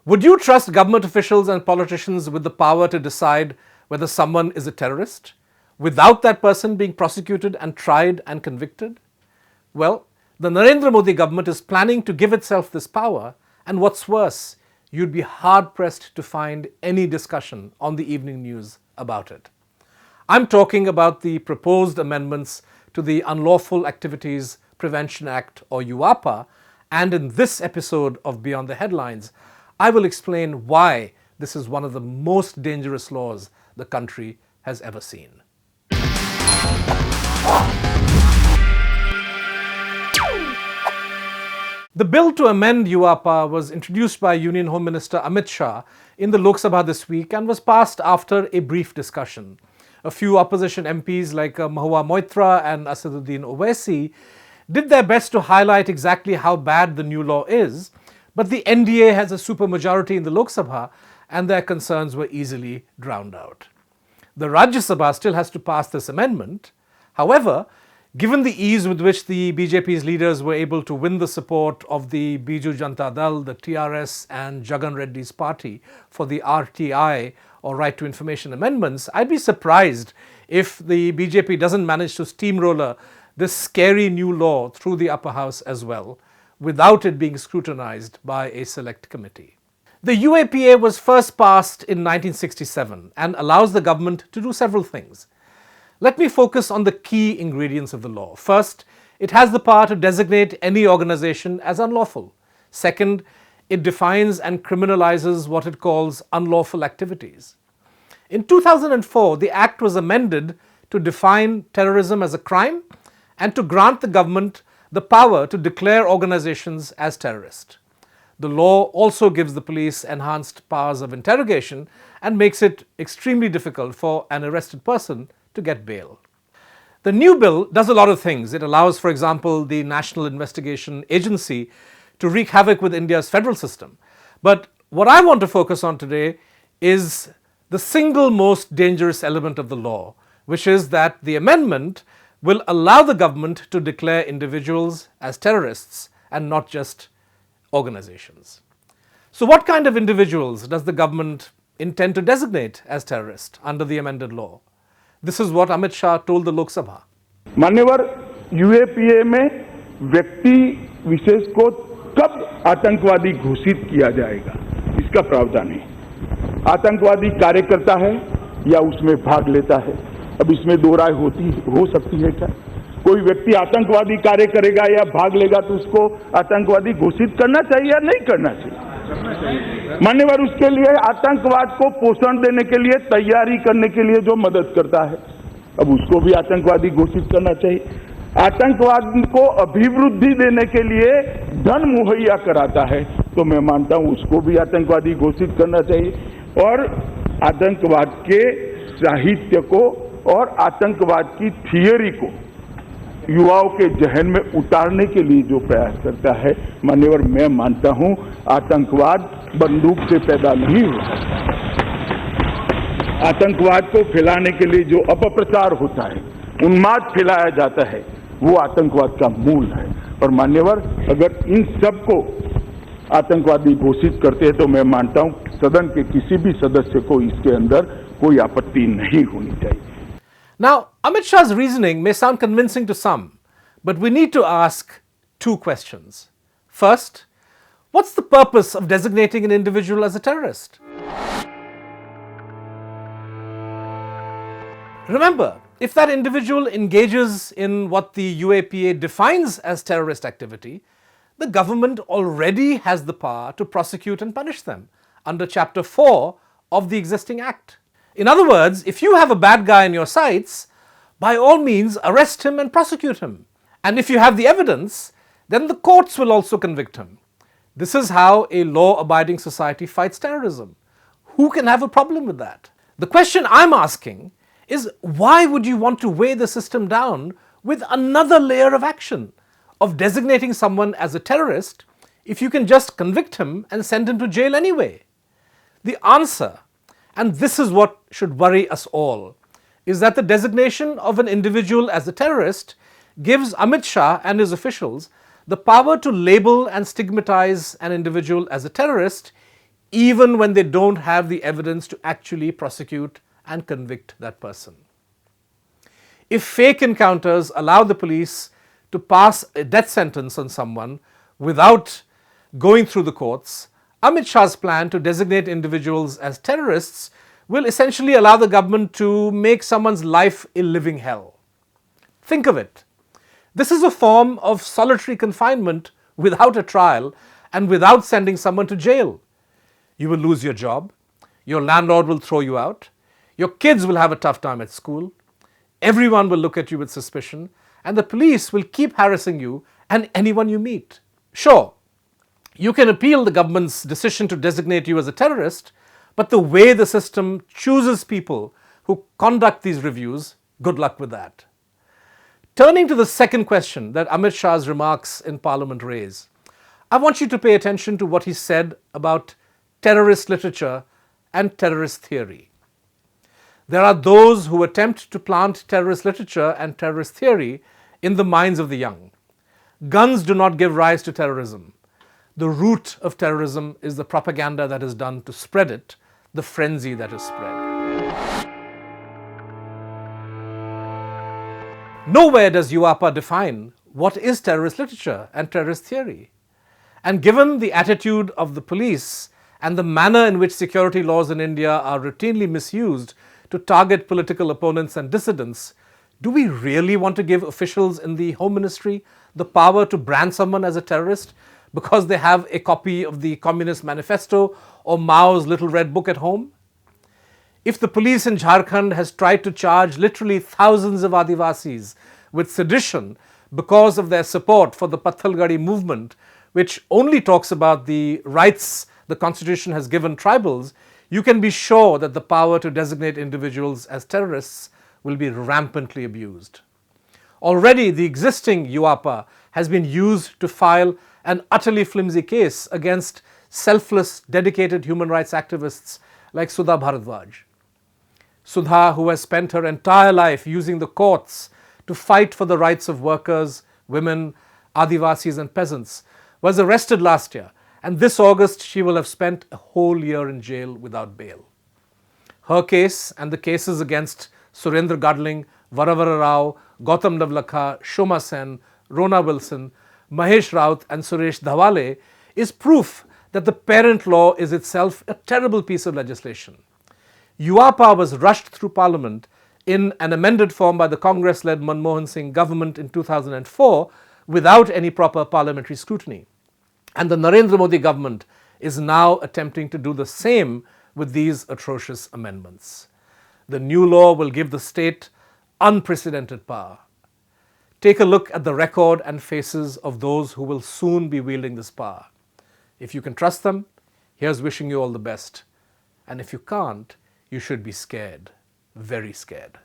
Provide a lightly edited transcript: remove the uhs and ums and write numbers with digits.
Would you trust government officials and politicians with the power to decide whether someone is a terrorist without that person being prosecuted and tried and convicted? Well, the Narendra Modi government is planning to give itself this power, and what's worse, you'd be hard-pressed to find any discussion on the evening news about it. I'm talking about the proposed amendments to the Unlawful Activities Prevention Act, or Uapa, and in this episode of Beyond the Headlines, I will explain why this is one of the most dangerous laws the country has ever seen. The bill to amend Uapa was introduced by Union Home Minister Amit Shah in the Lok Sabha this week and was passed after a brief discussion. A few opposition MPs like Mahua Moitra and Asaduddin Owaisi did their best to highlight exactly how bad the new law is, but the NDA has a supermajority in the Lok Sabha and their concerns were easily drowned out. The Rajya Sabha still has to pass this amendment. However, given the ease with which the BJP's leaders were able to win the support of the Biju Janata Dal, the TRS and Jagan Reddy's party for the RTI or Right to Information amendments, I'd be surprised if the BJP doesn't manage to steamroller this scary new law through the upper house as well, without it being scrutinized by a select committee. The UAPA was first passed in 1967 and allows the government to do several things. Let me focus on the key ingredients of the law. First, it has the power to designate any organization as unlawful. Second, it defines and criminalizes what it calls unlawful activities. In 2004, the Act was amended to define terrorism as a crime and to grant the government the power to declare organizations as terrorist. The law also gives the police enhanced powers of interrogation and makes it extremely difficult for an arrested person to get bail. The new bill does a lot of things. It allows, for example, the National Investigation Agency to wreak havoc with India's federal system. But what I want to focus on today is the single most dangerous element of the law, which is that the amendment will allow the government to declare individuals as terrorists and not just organizations. So what kind of individuals does the government intend to designate as terrorists under the amended law? This is what Amit Shah told the Lok Sabha. मान्यवर UAPA में व्यक्ति विशेष को कब आतंकवादी घोषित किया जाएगा, इसका प्रावधान है। आतंकवादी कार्य करता है या उसमें भाग लेता है, अब इसमें दो राय हो सकती है क्या? कोई व्यक्ति आतंकवादी कार्य करेगा या भाग लेगा तो उसको आतंकवादी घोषित करना चाहिए या नहीं करना चाहिए? मान्यवर उसके लिए आतंकवाद को पोषण देने के लिए, तैयारी करने के लिए जो मदद करता है, अब उसको भी आतंकवादी घोषित करना चाहिए। आतंकवाद को अभिवृद्धि देने के लिए धन मुहैया कराता है तो मैं मानता हूं उसको भी आतंकवादी घोषित करना चाहिए। और आतंकवाद के साहित्य को और आतंकवाद की थियरी को युवाओं के जहन में उतारने के लिए जो प्रयास करता है, मान्यवर मैं मानता हूं आतंकवाद बंदूक से पैदा नहीं होता। आतंकवाद को फैलाने के लिए जो अपप्रचार होता है, उन्माद फैलाया जाता है, वो आतंकवाद का मूल है। और मान्यवर अगर इन सबको आतंकवादी घोषित करते हैं तो मैं मानता हूं सदन के किसी भी सदस्य को इसके अंदर कोई आपत्ति नहीं होनी चाहिए। Now, Amit Shah's reasoning may sound convincing to some, but we need to ask two questions. First, what's the purpose of designating an individual as a terrorist? Remember, if that individual engages in what the UAPA defines as terrorist activity, the government already has the power to prosecute and punish them under Chapter 4 of the existing Act. In other words, if you have a bad guy in your sights, by all means arrest him and prosecute him. And if you have the evidence, then the courts will also convict him. This is how a law-abiding society fights terrorism. Who can have a problem with that? The question I'm asking is, why would you want to weigh the system down with another layer of action, of designating someone as a terrorist, if you can just convict him and send him to jail anyway? The answer, and this is what should worry us all, is that the designation of an individual as a terrorist gives Amit Shah and his officials the power to label and stigmatize an individual as a terrorist even when they don't have the evidence to actually prosecute and convict that person. If fake encounters allow the police to pass a death sentence on someone without going through the courts, Amit Shah's plan to designate individuals as terrorists will essentially allow the government to make someone's life a living hell. Think of it. This is a form of solitary confinement without a trial and without sending someone to jail. You will lose your job, your landlord will throw you out, your kids will have a tough time at school, everyone will look at you with suspicion, and the police will keep harassing you and anyone you meet. Sure, you can appeal the government's decision to designate you as a terrorist, but the way the system chooses people who conduct these reviews, good luck with that. Turning to the second question that Amit Shah's remarks in Parliament raise, I want you to pay attention to what he said about terrorist literature and terrorist theory. There are those who attempt to plant terrorist literature and terrorist theory in the minds of the young. Guns do not give rise to terrorism. The root of terrorism is the propaganda that is done to spread it, the frenzy that is spread. Nowhere does Uapa define what is terrorist literature and terrorist theory. And given the attitude of the police and the manner in which security laws in India are routinely misused to target political opponents and dissidents, do we really want to give officials in the Home Ministry the power to brand someone as a terrorist because they have a copy of the Communist Manifesto or Mao's Little Red Book at home? If the police in Jharkhand has tried to charge literally thousands of Adivasis with sedition because of their support for the Pathalgadi movement, which only talks about the rights the constitution has given tribals, you can be sure that the power to designate individuals as terrorists will be rampantly abused. Already the existing Uapa has been used to file an utterly flimsy case against selfless, dedicated human rights activists like Sudha Bharadwaj. Sudha, who has spent her entire life using the courts to fight for the rights of workers, women, Adivasis and peasants, was arrested last year, and this August she will have spent a whole year in jail without bail. Her case and the cases against Surendra Gadling, Varavara Rao, Gautam Navlakha, Shoma Sen, Rona Wilson, Mahesh Raut and Suresh Dhawale is proof that the parent law is itself a terrible piece of legislation. Uapa was rushed through Parliament in an amended form by the Congress-led Manmohan Singh government in 2004 without any proper parliamentary scrutiny. And the Narendra Modi government is now attempting to do the same with these atrocious amendments. The new law will give the state unprecedented power. Take a look at the record and faces of those who will soon be wielding this power. If you can trust them, here's wishing you all the best. And if you can't, you should be scared, very scared.